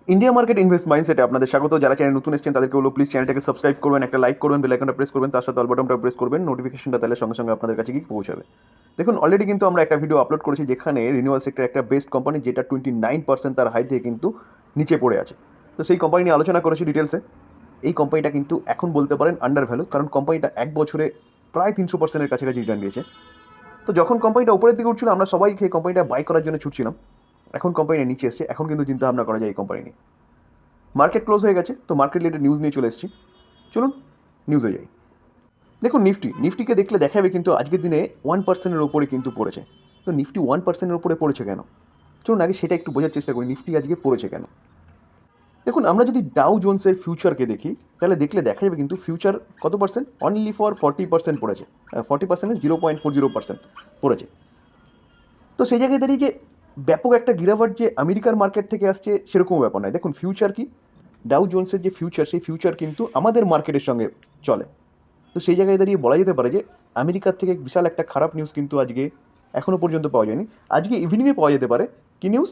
India market invest মাইন্ডসেটে আপনাদের স্বাগত। যারা চ্যানেল নতুন এসেছেন তাদেরকে বলবো প্লিজ চ্যানেলটাকে সাবস্ক্রাইব করবেন, একটা লাইক করবেন, বেল আইকনটা প্রেস করবেন, তার সাথে অল বাটনটা প্রেস করবেন, নোটিফিকেশনটা তাহলে সঙ্গে সঙ্গে আপনাদের কাছে গিয়ে পৌঁছাবে। দেখুন অলরেডি কিন্তু আমরা একটা ভিডিও আপলোড করেছি যেখানে রিনিউয়াল সেক্টর একটা বেস্ট কোম্পানি যেটা 29% তার হাই থেকে কিন্তু নিচে পড়ে আছে। তো সেই কোম্পানি নিয়ে আলোচনা করেছি ডিটেলসে। এই কোম্পানিটা কিন্তু এখন বলতে পারেন আন্ডার ভ্যালু, কারণ কোম্পানিটা এক বছরে প্রায় 300%-এর কাছাকাছি রিটার্ন দিয়েছে। তো যখন কোম্পানিটা উপরের দিকে উঠছিল আমরা সবাই এই কোম্পানিটা বাই করার জন্য ছুটছিলাম। এখন কোম্পানিটা নিচে এসছে, এখন কিন্তু চিন্তা ভাবনা করা যায় এই কোম্পানি নিয়ে। মার্কেট ক্লোজ হয়ে গেছে, তো মার্কেট রিলেটেড নিউজ নিয়ে চলে এসেছি। চলুন নিউজে যাই। দেখুন নিফটিকে দেখলে দেখাবে কিন্তু আজকের দিনে 1%-এর ওপরে কিন্তু পড়েছে। তো নিফটি 1%-এর ওপরে পড়েছে কেন? চলুন আগে সেটা একটু বোঝার চেষ্টা করি, নিফটি আজকে পড়েছে কেন। দেখুন আমরা যদি ডাউ জোন্সের ফিউচারকে দেখি তাহলে দেখলে দেখা যাবে কিন্তু ফিউচার কত পার্সেন্ট, অনলি ফর 40% পড়েছে। 40% 0.40% পড়েছে। তো সেই জায়গায় দাঁড়িয়ে যে ব্যাপক একটা গিরাবাট যে আমেরিকার মার্কেট থেকে আসছে সেরকম ব্যাপার নয়। দেখুন ফিউচার কি, ডাউ জোন্সের যে ফিউচার সেই ফিউচার কিন্তু আমাদের মার্কেটের সঙ্গে চলে। তো সেই জায়গায় দাঁড়িয়ে বলা যেতে পারে যে আমেরিকার থেকে বিশাল একটা খারাপ নিউজ কিন্তু আজকে এখনও পর্যন্ত পাওয়া যায়নি। আজকে ইভিনিংয়ে পাওয়া যেতে পারে কি নিউজ,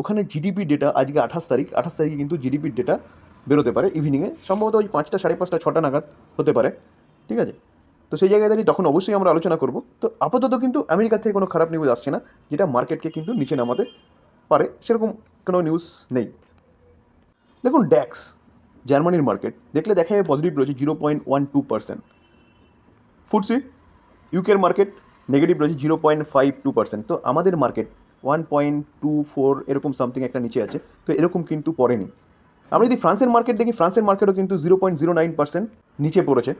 ওখানে জিডিপি ডেটা আজকে 28 তারিখে কিন্তু জিডিপির ডেটা বেরোতে পারে ইভিনিংয়ে, সম্ভবত ওই 5টা, 5:30, 6টা নাগাদ হতে পারে। ঠিক আছে, তো সেই জায়গায় দাঁড়িয়ে তখন অবশ্যই আমরা আলোচনা করব। তো আপাতত কিন্তু আমেরিকার থেকে কোনো খারাপ নিউজ আসছে না যেটা মার্কেটকে কিন্তু নিচে নামাতে পারে, সেরকম কোনো নিউজ নেই। দেখুন ড্যাক্স জার্মানির মার্কেট দেখলে দেখা যাবে পজিটিভ রয়েছে 0.12%। ফুটসি ইউকের মার্কেট নেগেটিভ রয়েছে 0.52%। তো আমাদের মার্কেট 1.24 এরকম সামথিং একটা নিচে আছে, তো এরকম কিন্তু পড়েনি। আমরা যদি ফ্রান্সের মার্কেট দেখি, ফ্রান্সের মার্কেটও কিন্তু 0.09% নিচে পড়েছে।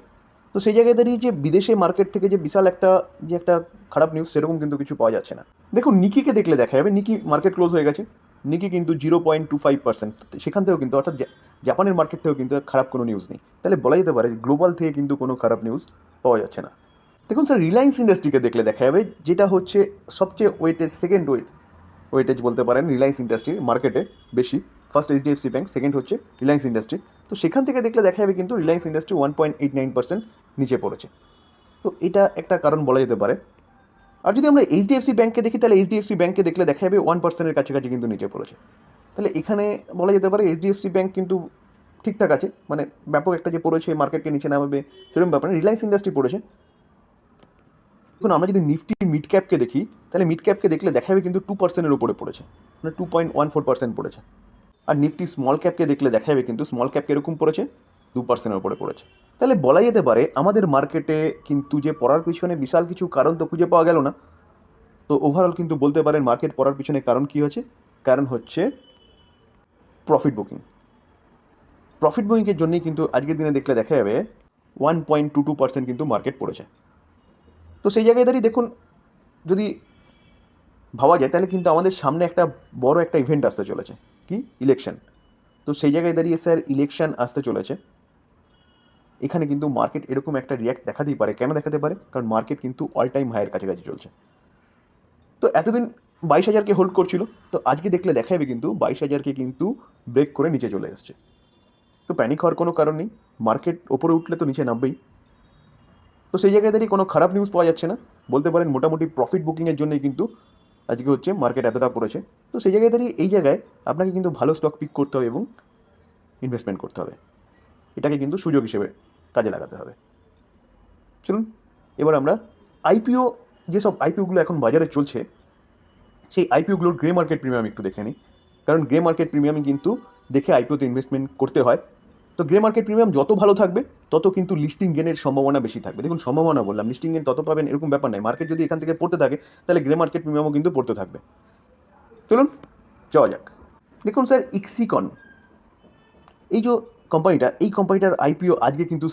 তো সেই জায়গায় দাঁড়িয়ে যে বিদেশে মার্কেট থেকে যে বিশাল একটা খারাপ নিউজ সেরকম কিন্তু কিছু পাওয়া যাচ্ছে না। দেখুন নিকিকে দেখলে দেখা যাবে নিকি মার্কেট ক্লোজ হয়ে গেছে, নিকি কিন্তু 0.25%। সেখান থেকেও কিন্তু অর্থাৎ জাপানের মার্কেট থেকেও কিন্তু খারাপ কোনো নিউজ নেই। তাহলে বলা যেতে পারে গ্লোবাল থেকে কিন্তু কোনো খারাপ নিউজ পাওয়া যাচ্ছে না। দেখুন স্যার রিলায়েন্স ইন্ডাস্ট্রিকে দেখলে দেখা যাবে যেটা হচ্ছে সবচেয়ে ওয়েটেজ, সেকেন্ড ওয়েটেজ বলতে পারেন রিলায়েন্স ইন্ডাস্ট্রির মার্কেটে বেশি। ফার্স্ট এইচডিএফসি ব্যাঙ্ক, সেকেন্ড হচ্ছে রিলায়েন্স ইন্ডাস্ট্রি। তো সেখান থেকে দেখলে দেখা যাবে কিন্তু রিলায়েন্স ইন্ডাস্ট্রি 1.89% নিচে পড়েছে। তো এটা একটা কারণ বলা যেতে পারে। আর যদি আমরা এইচডিএফসি ব্যাঙ্ককে দেখি তাহলে এইচডিএফসি ব্যাঙ্ককে দেখলে দেখা যাবে 1%-এর কাছাকাছি কিন্তু নিচে পড়েছে। তাহলে এখানে বলা যেতে পারে এইচডিএফসি ব্যাঙ্ক কিন্তু ঠিকঠাক আছে, মানে ব্যাপক একটা যে পড়েছে মার্কেটকে নিচে নামাবে সেরকম ব্যাপার না। রিলায়েন্স ইন্ডাস্ট্রি পড়েছে। দেখুন আমরা যদি নিফটি মিড ক্যাপকে দেখি তাহলে মিড ক্যাপকে দেখলে দেখা যাবে কিন্তু 2%-এর উপরে পড়েছে, মানে 2.14% পড়েছে। আর নিফটি স্মল ক্যাপকে দেখলে দেখা যাবে কিন্তু স্মল ক্যাপ কীরকম পড়েছে, 2%-এর উপরে পড়েছে। তাহলে বলা যেতে পারে আমাদের মার্কেটে কিন্তু যে পড়ার পিছনে বিশাল কিছু কারণ তো খুঁজে পাওয়া গেল না। তো ওভারঅল কিন্তু বলতে পারেন মার্কেট পড়ার পিছনে কারণ কী হয়েছে, কারণ হচ্ছে প্রফিট বুকিং। প্রফিট বুকিংয়ের জন্যই কিন্তু আজকের দিনে দেখলে দেখা যাবে 1.22% কিন্তু মার্কেট পড়েছে। তো সেই জায়গায় দাঁড়িয়ে দেখুন যদি ভাবা যায় তাহলে কিন্তু আমাদের সামনে একটা বড় একটা ইভেন্ট আসতে চলেছে, কি ইলেকশন। তো সেই জায়গায় দাঁড়িয়ে স্যার ইলেকশন আসতে চলেছে, এখানে কিন্তু মার্কেট এরকম একটা রিয়াক্ট দেখাতেই পারে। কেন দেখাতে পারে, কারণ মার্কেট কিন্তু অল টাইম হাইয়ের কাছাকাছি চলছে। তো এতদিন 22,000-কে হোল্ড করছিল, তো আজকে দেখলে দেখা যাবে কিন্তু 22,000-কে কিন্তু ব্রেক করে নিচে চলে এসছে। তো প্যানিক হওয়ার কোনো কারণ নেই, মার্কেট ওপরে উঠলে তো নিচে নামবেই। তো সেই জায়গায় দাঁড়িয়ে কোনো খারাপ নিউজ পাওয়া যাচ্ছে না, বলতে পারেন মোটামুটি প্রফিট বুকিংয়ের জন্যই কিন্তু আজকে হচ্ছে মার্কেট এতটা পড়েছে। তো সেই জায়গায় দাঁড়িয়ে এই জায়গায় আপনাকে কিন্তু ভালো স্টক পিক করতে হবে এবং ইনভেস্টমেন্ট করতে হবে, এটাকে কিন্তু সুযোগ হিসেবে কাজে লাগাতে হবে। চলুন এবার আমরা আইপিও, যেসব আইপিওগুলো এখন বাজারে চলছে সেই আইপিওগুলোর গ্রে মার্কেট প্রিমিয়াম একটু দেখে নিই, কারণ গ্রে মার্কেট প্রিমিয়ামে কিন্তু দেখে আইপিওতে ইনভেস্টমেন্ট করতে হয়। তো গ্রে মার্কেট প্রিমিয়াম যত ভালো থাকবে তত কিন্তু লিস্টিং গেনের সম্ভাবনা বেশি থাকবে। দেখুন সম্ভাবনা বললাম, লিস্টিং গেন তত পাবেন এরকম ব্যাপার নয়। মার্কেট যদি এখান থেকে পড়তে থাকে তাহলে গ্রে মার্কেট প্রিমিয়ামও কিন্তু পড়তে থাকবে। চলুন যাওয়া যাক। দেখুন স্যার ইক্সিকন এই যে কোম্পানিটা, এই কোম্পানিটার আইপিও আজকে কিন্তু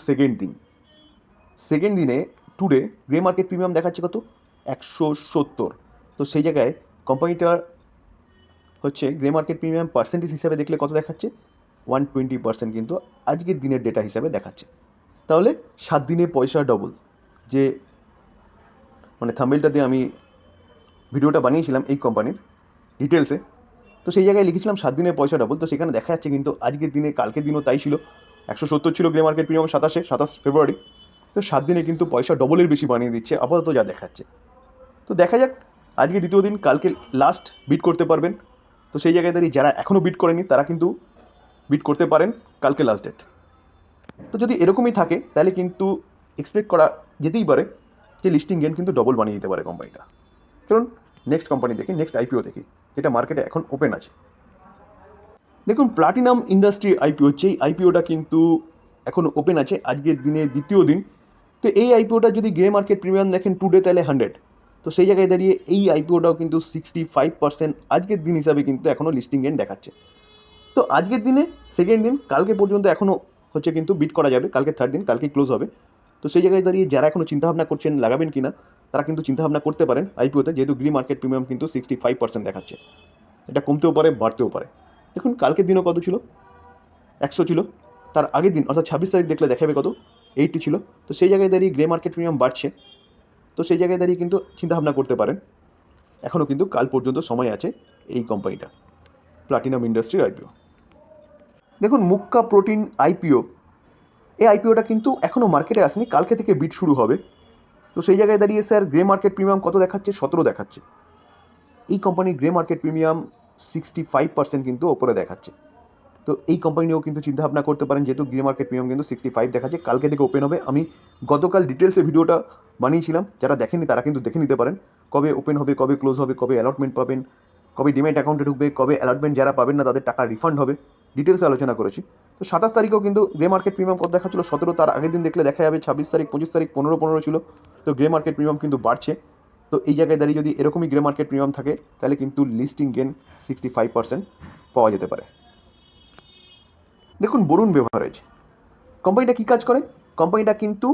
সেকেন্ড দিনে টুডে গ্রে মার্কেট প্রিমিয়াম দেখাচ্ছে কত, 170। তো সেই জায়গায় কোম্পানিটার হচ্ছে গ্রে মার্কেট প্রিমিয়াম পার্সেন্টেজ হিসাবে দেখলে কত দেখাচ্ছে, 120% কিন্তু আজকের দিনের ডেটা হিসাবে দেখাচ্ছে। তাহলে 7 দিনে পয়সা ডবল, যে মানে থাম্বনেলটা দিয়ে আমি ভিডিওটা বানিয়েছিলাম এই কোম্পানির ডিটেলসে, তো সেই জায়গায় লিখেছিলাম 7 দিনে পয়সা ডবল। তো সেখানে দেখা যাচ্ছে কিন্তু আজকের দিনে, কালকের দিনও তাই ছিল, 170 ছিল গ্রে মার্কেট প্রিমিয়াম 27 ফেব্রুয়ারি। তো 7 দিনে কিন্তু পয়সা ডবলের বেশি বানিয়ে দিচ্ছে আপাতত যা দেখাচ্ছে। তো দেখা যাক, আজকে দ্বিতীয় দিন, কালকে লাস্ট বিট করতে পারবেন। তো সেই জায়গায় দাঁড়িয়ে যারা এখনও বিট করেনি তারা কিন্তু বিট করতে পারেন, কালকে লাস্ট ডেট। তো যদি এরকমই থাকে তাহলে কিন্তু এক্সপেক্ট করা যেতেই পারে যে লিস্টিং গেন কিন্তু ডবল বানিয়ে দিতে পারে কোম্পানিটা। চলুন নেক্সট কোম্পানি দেখি, নেক্সট আইপিও দেখি, যেটা মার্কেটে এখন ওপেন আছে। দেখুন প্লাটিনাম ইন্ডাস্ট্রি আইপিও, যেই আইপিওটা কিন্তু এখন ওপেন আছে, আজকের দিনে দ্বিতীয় দিন। তো এই আইপিওটা যদি গ্রে মার্কেট প্রিমিয়াম দেখেন টুডে তাহলে 100, তো সেই জায়গায় দাঁড়িয়ে এই আইপিওটাও কিন্তু 65% আজকের দিন হিসাবে কিন্তু এখনও লিস্টিং গেন দেখাচ্ছে। তো আজকের দিনে সেকেন্ড দিন, কালকে পর্যন্ত এখনও হচ্ছে কিন্তু বিট করা যাবে, কালকে থার্ড দিন, কালকেই ক্লোজ হবে। তো সেই জায়গায় দাঁড়িয়ে যারা এখনও চিন্তাভাবনা করছেন লাগাবেন কি না, তারা কিন্তু চিন্তাভাবনা করতে পারেন আইপিওতে, যেহেতু গ্রি মার্কেট প্রিমিয়াম কিন্তু 65% দেখাচ্ছে। এটা কমতেও পারে, বাড়তেও পারে। দেখুন কালকের দিনও কত ছিল, 100 ছিল। তার আগের দিন অর্থাৎ 26 তারিখ দেখলে দেখাবে কত, 80 ছিল। তো সেই জায়গায় দাঁড়িয়ে গ্রে মার্কেট প্রিমিয়াম বাড়ছে। তো সেই জায়গায় দাঁড়িয়ে কিন্তু চিন্তাভাবনা করতে পারেন, এখনও কিন্তু কাল পর্যন্ত সময় আছে এই কোম্পানিটা, প্লাটিনাম ইন্ডাস্ট্রির আইপিও। দেখুন মুক্কা প্রোটিন আইপিও, এই আইপিওটা কিন্তু এখনও মার্কেটে আসেনি, কালকে থেকে বিট শুরু হবে। তো সেই জায়গায় দাঁড়িয়ে স্যার গ্রে মার্কেট প্রিমিয়াম কত দেখাচ্ছে, 17 দেখাচ্ছে। এই কোম্পানির গ্রে মার্কেট প্রিমিয়াম 65% কিন্তু ওপরে দেখাচ্ছে। তো এই কোম্পানিও কিন্তু চিন্তাভাবনা করতে পারেন, যেহেতু গ্রে মার্কেট প্রিমিয়াম কিন্তু 65 দেখাচ্ছে, কালকে থেকে ওপেন হবে। আমি গতকাল ডিটেলসে ভিডিওটা বানিয়েছিলাম, যারা দেখেননি তারা কিন্তু দেখে নিতে পারেন, কবে ওপেন হবে, কবে ক্লোজ হবে, কবে অ্যালটমেন্ট পাবেন, কবে ডিমেট অ্যাকাউন্টে ঢুকবে, কবে অ্যালটমেন্ট যারা পাবেন না তাদের টাকা রিফান্ড হবে, ডিটেলসে আলোচনা করেছি। তো 27 তারিখেও কিন্তু গ্রে মার্কেট প্রিমিয়াম কত দেখাচ্ছিল, 17। তার আগের দিন দেখলে দেখা যাবে 26 তারিখ, 25 তারিখ 15 ছিল। তো গ্রে মার্কেট প্রিমিয়াম কিন্তু বাড়ছে। তো এই জায়গায় দাঁড়িয়ে যদি এরকমই গ্রে মার্কেট প্রিমিয়াম থাকে তাহলে কিন্তু লিস্টিং গেন 65% পাওয়া যেতে পারে। দেখুন বরুণ বেভারেজ, কোম্পানিটা কী কাজ করে, কোম্পানিটা কিন্তু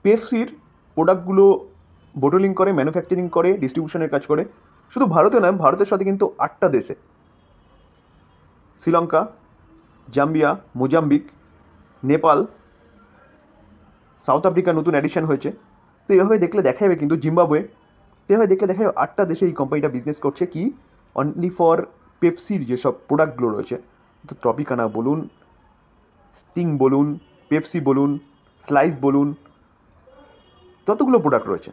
পেপসির প্রোডাক্টগুলো বোটলিং করে, ম্যানুফ্যাকচারিং করে, ডিস্ট্রিবিউশনের কাজ করে। শুধু ভারতে নয়, ভারতের সাথে কিন্তু 8টা দেশে, Sri Lanka, Zambia, Mozambique, Nepal, south Africa নতুন অ্যাডিশন হয়েছে। তো এইভাবে দেখলে দেখা যাবে কিন্তু জিম্বাবুয়ে, তো এইভাবে দেখলে দেখা যাবে 8টা দেশে এই কোম্পানিটা বিজনেস করছে। কি অনলি ফর পেপসির যেসব প্রোডাক্টগুলো রয়েছে, তো ট্রপিকানা বলুন, স্টিং বলুন, পেপসি বলুন, স্লাইস বলুন, যতগুলো প্রোডাক্ট রয়েছে,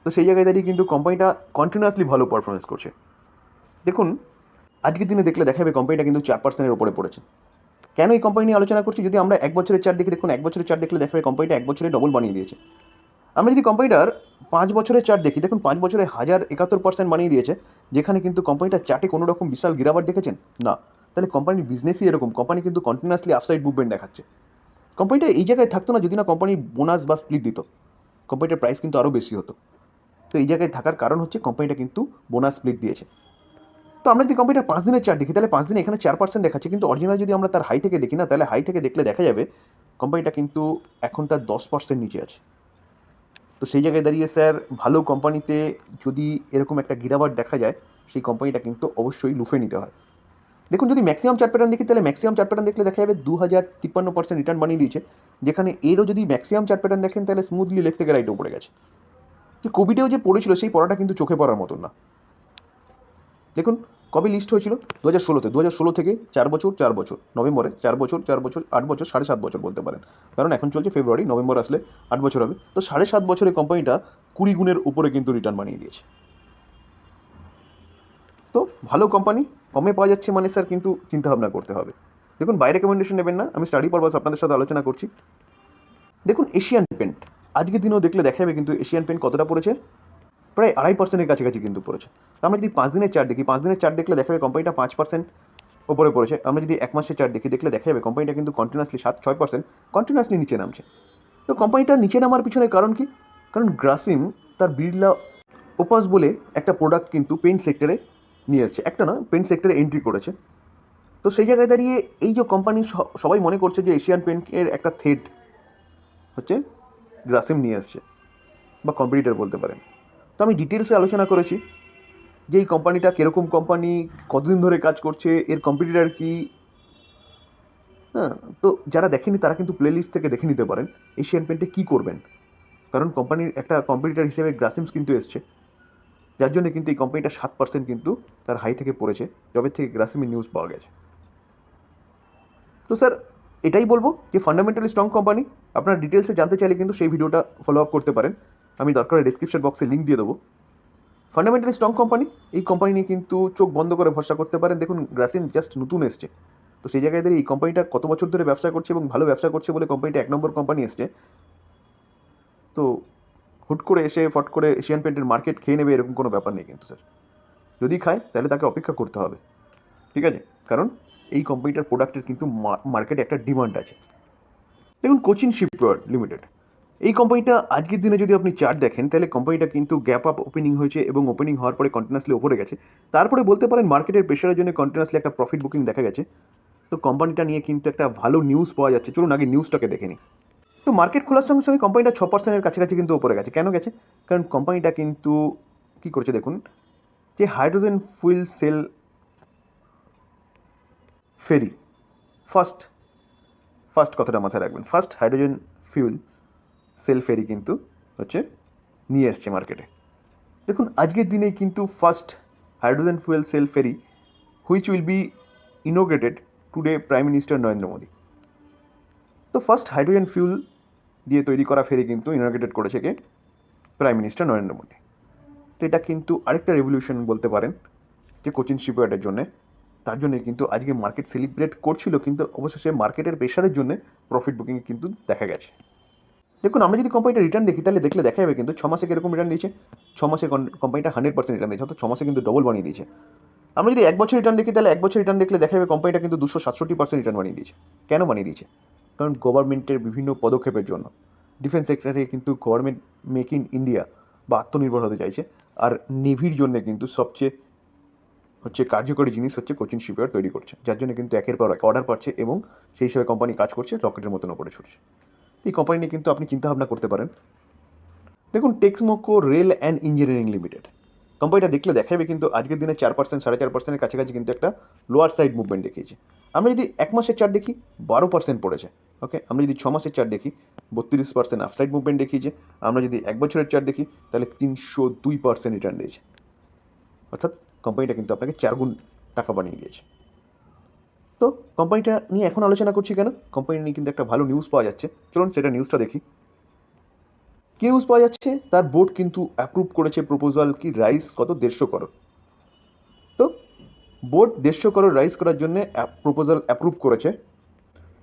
তো সেই জায়গায় দাঁড়িয়ে কিন্তু কোম্পানিটা কন্টিনিউয়াসলি ভালো পারফরমেন্স করছে। দেখুন আজকের দিনে দেখলে দেখা যাবে কোম্পানিটা কিন্তু 4%-এর ওপরে পড়েছে। কেন এই কোম্পানি নিয়ে আলোচনা করছি, যদি আমরা 1 বছরের চার্ট দেখি, দেখুন 1 বছরের চার্ট দেখলে দেখা যাবে কোম্পানিটা 1 বছরে ডবল বানিয়ে দিয়েছে। আমরা যদি কোম্পানিটার 5 বছরের চার্ট দেখি, দেখুন 5 বছরে 1071% বানিয়ে দিয়েছে, যেখানে কিন্তু কোম্পানিটার চার্টে কোনো রকম বিশাল গিরাবাট দেখেছেন না। তাহলে কোম্পানির বিজনেসই এরকম, কোম্পানি কিন্তু কন্টিনিউয়াসলি আপসাইড মুভমেন্ট দেখাচ্ছে। কোম্পানিটা এই জায়গায় থাকতো না যদি না কোম্পানি বোনাস বা স্প্লিট দিত, কোম্পানিটার প্রাইস কিন্তু আরও বেশি হতো। তো এই জায়গায় থাকার কারণ হচ্ছে কোম্পানিটা কিন্তু বোনাস স্প্লিট দিয়েছে। তো আমরা যদি কোম্পানিটার 5 দিনের চার্ট দেখি, তাহলে 5 দিনে এখানে 4% দেখাচ্ছে, কিন্তু অরিজিনাল যদি আমরা তার হাই থেকে দেখি না, তাহলে হাই থেকে দেখলে দেখা যাবে কোম্পানিটা কিন্তু এখন তার 10% নিচে আছে। তো সেই জায়গায় দাঁড়িয়ে স্যার ভালো কোম্পানিতে যদি এরকম একটা গিরাবাট দেখা যায়, সেই কোম্পানিটা কিন্তু অবশ্যই লুফে নিতে হয়। দেখুন যদি ম্যাক্সিমাম চার্ট প্যাটার্ন দেখি, তাহলে ম্যাক্সিমাম চার্ট প্যাটার্ন দেখলে দেখা যাবে 2053% রিটার্ন বানিয়ে দিয়েছে, যেখানে এরও যদি ম্যাক্সিমাম চার্ট প্যাটার্ন দেখেন তাহলে স্মুথলি লেফট থেকে রাইটে পড়ে গেছে। যে কোভিডেও যে পড়েছিল সেই পড়াটা কিন্তু চোখে পড়ার মতন না। দেখুন কবে লিস্ট হয়েছিল, 2016-তে, 2016 থেকে 4 বছর 4 বছর, নভেম্বরে 4 বছর 4 বছর 8 বছর 7.5 বছর বলতে পারেন, কারণ এখন চলছে ফেব্রুয়ারি, নভেম্বর আসলে 8 বছর হবে। তো 7.5 বছরে কোম্পানিটা 20 গুণের উপরে কিন্তু রিটার্ন বানিয়ে দিয়েছে। তো ভালো কোম্পানি কমে পাওয়া যাচ্ছে মানে স্যার কিন্তু চিন্তাভাবনা করতে হবে। দেখুন বাই রেকমেন্ডেশন নেবেন না, আমি স্টাডি পারপাস আপনাদের সাথে আলোচনা করছি। দেখুন এশিয়ান পেন্ট, আজকের দিনেও দেখলে দেখা যাবে কিন্তু এশিয়ান পেন্ট কতটা পড়েছে, প্রায় 2.5%-এর কাছাকাছি কিন্তু পড়েছে। তো আমরা যদি 5 দিনের চার্ট দেখি, 5 দিনের চার্ট দেখলে দেখা যাবে কোম্পানিটা 5% ওপরে পড়েছে। আমরা যদি 1 মাসের চার্ট দেখি, দেখলে দেখা যাবে কোম্পানিটা কিন্তু কন্টিনিউয়াসলি 7-6% কন্টিনিউয়াসলি নিচে নামছে। তো কোম্পানিটার নিচে নামার পিছনে কারণ কি, কারণ গ্রাসিম তার বিড়লা ওপাস বলে একটা প্রোডাক্ট কিন্তু পেন্ট সেক্টরে নিয়ে এসছে, একটা না পেন্ট সেক্টরে এন্ট্রি করেছে। তো সেই জায়গায় দাঁড়িয়ে এই যে কোম্পানি সবাই মনে করছে যে এশিয়ান পেন্টের একটা থ্রেড হচ্ছে গ্রাসিম নিয়ে এসছে বা কম্পিটিটর বলতে পারেন। তো আমি ডিটেলসে আলোচনা করেছি যে এই কোম্পানিটা কীরকম কোম্পানি, কতদিন ধরে কাজ করছে, এর কম্পিটিটর কী। হ্যাঁ, তো যারা দেখেনি তারা কিন্তু প্লেলিস্ট থেকে দেখে নিতে পারেন এশিয়ান পেন্টে কী করবেন, কারণ কোম্পানির একটা কম্পিটিটর হিসেবে গ্রাসিমস কিন্তু এসছে, যার জন্য কিন্তু এই কোম্পানিটা 7% কিন্তু তার হাই থেকে পড়েছে যবে থেকে গ্রাসিমের নিউজ পাওয়া গেছে। তো স্যার এটাই বলবো যে ফান্ডামেন্টালি স্ট্রং কোম্পানি। আপনারা ডিটেলসে জানতে চাইলে কিন্তু সেই ভিডিওটা ফলো আপ করতে পারেন, আমি দরকার ডিসক্রিপশন বক্সে লিঙ্ক দিয়ে দেবো। ফান্ডামেন্টালি স্ট্রং কোম্পানি, এই কোম্পানি নিয়ে কিন্তু চোখ বন্ধ করে ভরসা করতে পারেন। দেখুন গ্রাসিম জাস্ট নতুন এসছে, তো সেই জায়গায় দাঁড়িয়ে এই কোম্পানিটা কত বছর ধরে ব্যবসা করছে এবং ভালো ব্যবসা করছে বলে কোম্পানিটা 1 নম্বর কোম্পানি এসছে। তো হুট করে এসে ফট করে এশিয়ান পেইন্টের মার্কেট খেয়ে নেবে এরকম কোনো ব্যাপার নেই কিন্তু স্যার। যদি খায় তাহলে তাকে অপেক্ষা করতে হবে, ঠিক আছে? কারণ এই কোম্পানিটার প্রোডাক্টের কিন্তু মার্কেটে একটা ডিমান্ড আছে। দেখুন কোচিন শিপইয়ার্ড লিমিটেড, এই কোম্পানিটা আজকের দিনে যদি আপনি চার্ট দেখেন তাহলে কোম্পানিটা কিন্তু গ্যাপ আপ ওপেনিং হয়েছে এবং ওপেনিং হওয়ার পরে কন্টিনিউয়াসলি ওপরে গেছে। তারপরে বলতে পারেন মার্কেটের প্রেশারের জন্য কন্টিনিউয়াসলি একটা প্রফিট বুকিং দেখা গেছে। তো কোম্পানিটা নিয়ে কিন্তু একটা ভালো নিউজ পাওয়া যাচ্ছে। চলুন আগে নিউজটাকে দেখে নিই। তো মার্কেট খোলার সঙ্গে সঙ্গে কোম্পানিটা 6%-এর কাছাকাছি কিন্তু ওপরে গেছে। কেন গেছে? কারণ কোম্পানিটা কিন্তু কী করছে দেখুন, যে hydrogen fuel cell ferry, first কথাটা মাথায় রাখবেন, first hydrogen fuel cell ferry কিন্তু হচ্ছে নিয়ে এসছে মার্কেটে। দেখুন আজকের দিনে কিন্তু first hydrogen fuel cell ferry which will be inaugurated today prime minister Narendra Modi. তো ফার্স্ট হাইড্রোজেন ফিউল দিয়ে তৈরি করা ফেরি কিন্তু ইনোগ্রেটেড করেছে কে? Prime minister Narendra Modi. তো এটা কিন্তু আরেকটা রেভলিউশন বলতে পারেন যে কোচিন শিপইয়ার্ডের জন্যে। তার জন্যে কিন্তু আজকে মার্কেট সেলিব্রেট করছিল, কিন্তু অবশেষে মার্কেটের প্রেশারের জন্য প্রফিট বুকিং কিন্তু দেখা গেছে। দেখুন আমরা যদি কোম্পানিটা রিটার্ন দেখি তাহলে দেখলে দেখা যাবে কিন্তু 6 মাসে কীরকম রিটার্ন দিয়েছে। 6 মাসে কোম্পানিটা 100% রিটার্ন দিয়েছে, অর্থাৎ 6 মাসে কিন্তু ডবল বানিয়ে দিয়েছে। আমরা যদি 1 বছর রিটার্ন দেখি তাহলে 1 বছর রিটার্ন দেখলে দেখা যাবে কোম্পানিটা কিন্তু 267% রিটার্ন বানিয়ে দিয়েছে। কেন বানিয়ে দিয়েছে? কারণ গভর্নমেন্টের বিভিন্ন পদক্ষেপের জন্য। ডিফেন্স সেক্টরে কিন্তু গভর্নমেন্ট মেক ইন ইন্ডিয়া বা আত্মনির্ভর হতে চাইছে। আর নেভির জন্য কিন্তু সবচেয়ে কার্যকরী জিনিস হচ্ছে কোচিন শিপইয়ার্ড তৈরি করছে, যার জন্য কিন্তু একের পর এক অর্ডার পাচ্ছে এবং সেই হিসাবে কোম্পানি কাজ করছে, রকেটের মতন ওপরে ছুটছে। এই কোম্পানি নিয়ে কিন্তু আপনি চিন্তাভাবনা করতে পারেন। দেখুন টেক্সমোকো রেল অ্যান্ড ইঞ্জিনিয়ারিং লিমিটেড, কোম্পানিটা দেখলে দেখা যাবে কিন্তু আজকের দিনে 4% 4.5%-এর কাছাকাছি কিন্তু একটা লোয়ার সাইড মুভমেন্ট দেখিয়েছে। আমরা যদি 1 মাসের চার্ট দেখি 12% পড়েছে। ওকে, আমরা যদি 6 মাসের চার্ট দেখি 32% আপসাইড মুভমেন্ট দেখিয়েছে। আমরা যদি 1 বছরের চার্ট দেখি তাহলে 302% রিটার্ন দিয়েছে। অর্থাৎ কোম্পানিটা কিন্তু আপনাকে 4 গুণ টাকা বানিয়ে দিয়েছে। তো কোম্পানিটা নিয়ে এখন আলোচনা করছি কেন? কোম্পানি নিয়ে কিন্তু একটা ভালো নিউজ পাওয়া যাচ্ছে। চলুন সেটা নিউজটা দেখি। কী নিউজ পাওয়া যাচ্ছে? তার বোর্ড কিন্তু অ্যাপ্রুভ করেছে প্রপোজাল কি রাইজ কত 150 করোড়। তো বোর্ড 150 করোড় রাইজ করার জন্য প্রপোজাল অ্যাপ্রুভ করেছে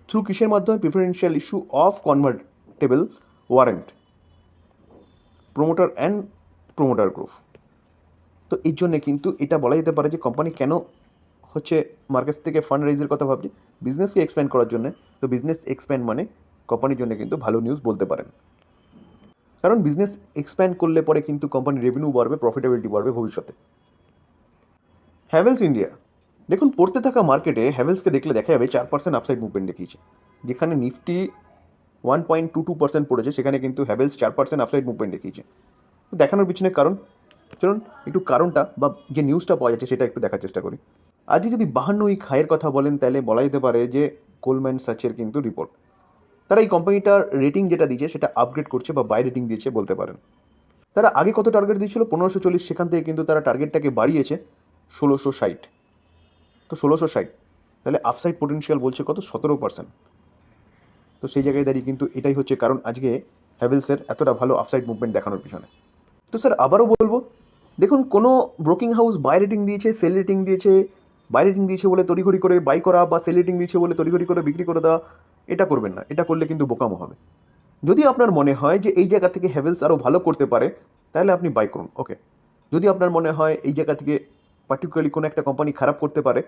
থ্রু কিসের মাধ্যমে? Preferential issue of convertible warrant promoter group. তো এর জন্যে কিন্তু এটা বলা যেতে পারে যে কোম্পানি কেন মার্কেট থেকে ফান্ড রাইজের কথা ভাবছে, বিজনেসকে এক্সপ্যান্ড করার জন্য। তো বিজনেস এক্সপ্যান্ড মানে কোম্পানির জন্য কিন্তু ভালো নিউজ বলতে পারেন, কারণ বিজনেস এক্সপ্যান্ড করলে পরে কিন্তু কোম্পানির রেভিনিউ বাড়বে, প্রফিটেবিলিটি বাড়বে ভবিষ্যতে। হ্যাভেলস ইন্ডিয়া, দেখুন পড়তে থাকা মার্কেটে হ্যাভেলসকে দেখলে দেখা যাবে 4% আপসাইড মুভমেন্ট দেখিয়েছে। যেখানে নিফটি 1.22% পড়েছে, সেখানে কিন্তু হ্যাভেলস 4% আপসাইড মুভমেন্ট দেখিয়েছে। তো দেখানোর পিছনে কারণ, চলুন একটু কারণটা বা যে নিউজটা পাওয়া যাচ্ছে সেটা একটু দেখার চেষ্টা করি। আজকে যদি 52 উইক হাইয়ের কথা বলেন তাহলে বলা যেতে পারে যে গোল্ডম্যান সাচের কিন্তু রিপোর্ট, তারা এই কোম্পানিটার রেটিং যেটা দিয়েছে সেটা আপগ্রেড করছে বা বাই রেটিং দিয়েছে বলতে পারেন। তারা আগে কত টার্গেট দিয়েছিল? 1540, সেখান থেকে কিন্তু তারা টার্গেটটাকে বাড়িয়েছে 1660। তো 1660, তাহলে আপসাইড পোটেনশিয়াল বলছে কত? 17%। তো সেই জায়গায় দাঁড়িয়ে কিন্তু এটাই হচ্ছে কারণ আজকে হ্যাভেলসের এতটা ভালো আপসাইড মুভমেন্ট দেখানোর পিছনে। তো স্যার আবারও বলবো, দেখুন কোনো ব্রোকিং হাউস বাই রেটিং দিয়েছে, সেল রেটিং দিয়েছে, বাই রেটিং দিয়েছে বলে তড়িঘড়ি করে বাই করা বা সেল রেটিং দিয়েছে বলে তড়িঘড়ি করে বিক্রি করে দেওয়া, এটা করবেন না। এটা করলে কিন্তু বোকামো হবে। যদি আপনার মনে হয় যে এই জায়গা থেকে হ্যাভেলস আরও ভালো করতে পারে তাহলে আপনি বাই করুন, ওকে। যদি আপনার মনে হয় এই জায়গা থেকে পার্টিকুলারলি কোনো একটা কোম্পানি খারাপ করতে পারে,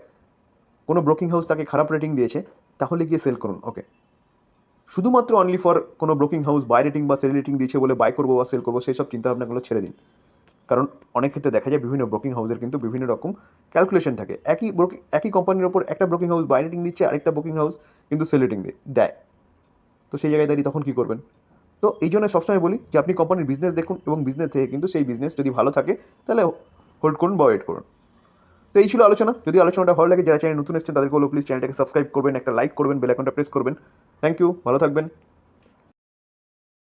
কোনো ব্রোকিং হাউস তাকে খারাপ রেটিং দিয়েছে, তাহলে গিয়ে সেল করুন, ওকে। শুধুমাত্র অনলি ফর কোনো ব্রোকিং হাউস বাই রেটিং বা সেল রেটিং দিয়েছে বলে বাই করবো বা সেল করবো সেই সব চিন্তাভাবনাগুলো ছেড়ে দিন। কারণ অনেক ক্ষেত্রে দেখা যায় বিভিন্ন ব্রোকিং হাউসের কিন্তু বিভিন্ন রকম ক্যালকুলেশন থাকে। একই কোম্পানির ওপর একটা ব্রোকিং হাউস বাই রেটিং দিচ্ছে, আরেকটা ব্রোকিং হাউস কিন্তু সেল রেটিং দেয়। তো সেই জায়গায় দাঁড়িয়ে তখন কী করবেন? তো এই জন্য সবসময় বলি যে আপনি কোম্পানির বিজনেস দেখুন এবং বিজনেস থেকে কিন্তু সেই বিজনেস যদি ভালো থাকে তাহলে হোল্ড করুন বা ওয়েট করুন। তো এই ছিল আলোচনা। যদি আলোচনাটা ভালো লাগে, যারা চ্যানেল নতুন এসেছেন তাদেরকে বলবো প্লিজ চ্যানেলটাকে সাবস্ক্রাইব করবেন, একটা লাইক করবেন, বেল আইকনটা প্রেস করবেন। থ্যাংক ইউ, ভালো থাকবেন।